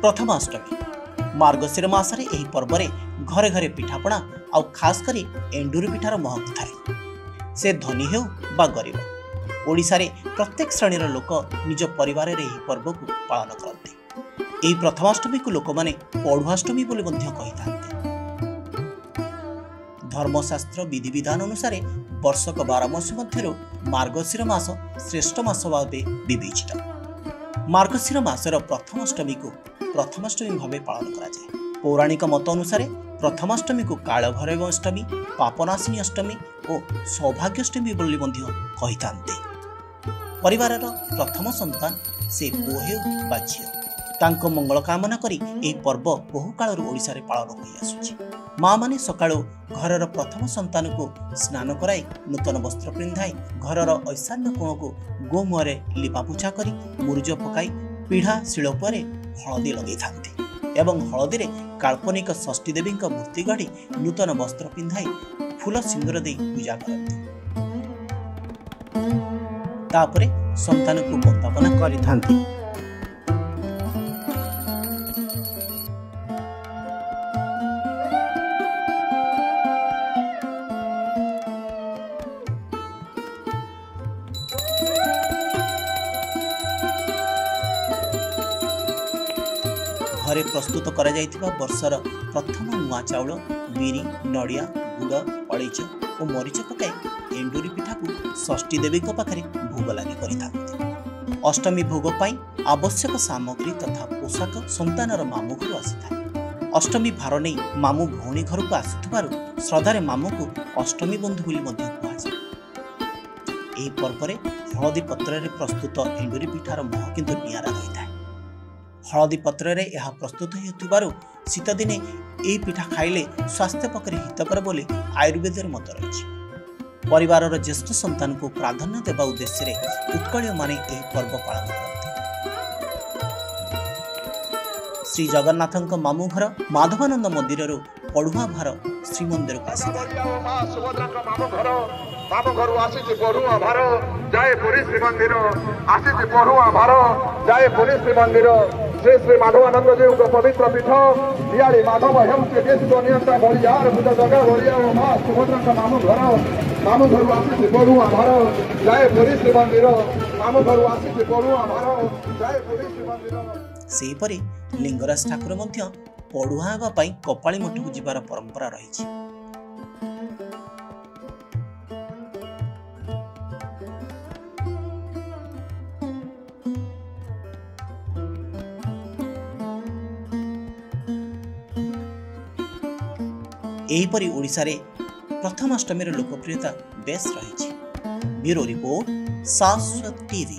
प्रथमाष्टमी मार्गशीर मासरे एही पर्व रे घरे घरे पिठापणा आउ खास करी एंडुरी पिठार महत्व थाए। से धनी हेउ बा गरीब ओडिशा रे प्रत्येक श्रेणीर लोक निज परिवार रे एही पर्व को पालन करते। एही प्रथमाष्टमी को लोक माने पढ़ुआष्टमी बोली मध्य कहिथांते। धर्मशास्त्र विधि विधान अनुसार वर्षक 12 मास मध्यरु मार्गशीर मास श्रेष्ठ मास भावे विवेचित। मार्गशीर मासर प्रथमाष्टमी को प्रथमाष्टमी भावे पालन करा जाए। पौराणिक मत अनुसार प्रथमाष्टमी को कालभैरव अष्टमी, पापनाशिनी अष्टमी और सौभाग्याष्टमी बोली मध्य कहिथांते। परिवारर प्रथम संतान से पुओ हेउ बा झियो तांको मंगल कामना करी एही पर्व बहु कालर ओडिशा रे पालन होई आसुछि। माँ माने सकाळु घरर प्रथम संतान को स्नान कराई नूतन वस्त्र पिंधाई घरर ऐशान्य कोण को गोमुहरे लिपापोछा करी मुरुज पकाई पीढ़ा शिल उपरे हलदी लगे थांते एवं हलदी रे काल्पनिक षष्ठी देवी मूर्ति गढ़ी नूतन वस्त्र पिंधाई फूल सिंदूर दे पूजा करते। तापरे संतान को बंदापना करिथांती। घरे प्रस्तुत करा जायतिबा वर्षर प्रथम नुआ चाउल बिरी नड़िया गुड़ अलैच और मरीच पकाई एंडुरी पिठा को षष्ठी देवी पाखे भोग लगे करिथांते। अष्टमी भोग पाई आवश्यक सामग्री तथा पोशाक संतानर मामू घर आसी। अष्टमी भार नहीं मामू भौणी घर को आसुथिबारु श्रद्धारे मामू को अष्टमी बंधु बोली मध्य कुहाଯାଏ। एही पर्व रे हळदी पत्र रे प्रस्तुत एंडुरी पिठार मह किंतु नियारा होइଥାଏ। हलदी पत्र रे यह प्रस्तुत होतिबारु शीत दिने एही पिठा खाइले स्वास्थ्य पक्षे हितकर बोली आयुर्वेद मत रही। परिवारर ज्येष्ठ संतान को प्राधान्य देवा उद्देश्य रे उत्कळीय माने एही पर्व पालन करते। श्री जगन्नाथक मामू घर माधवानंद मंदिर रो पढ़ुआ भार श्रीमंदिर को आसी मामू घर आसी पढ़ुआ भार जाए पुरी श्रीमंदिर आसी पढ़ुआ भार जाए पुरी श्रीमंदिर श्री श्री माधवानंद जी को पवित्र पीठ दियाली माधव हेउचे देश नियंत्रण बलियार भूत जगह बलिया मां सुभद्रा मामू घर आसी पढ़ुआ भार जाए पुरी श्रीमंदिर मामू घर आसी पढ़ुआ भार जाए पुरी श्रीमंदिर। सेपरि लिंगराज ठाकुर मध्य पढ़ुआ हेबा पई कपाली मठ को जिबार परंपरा रही। एहीपरि ओडिशा रे प्रथमाष्टमी लोकप्रियता बेस रही। ब्यूरो रिपोर्ट शाश्वत टीवी।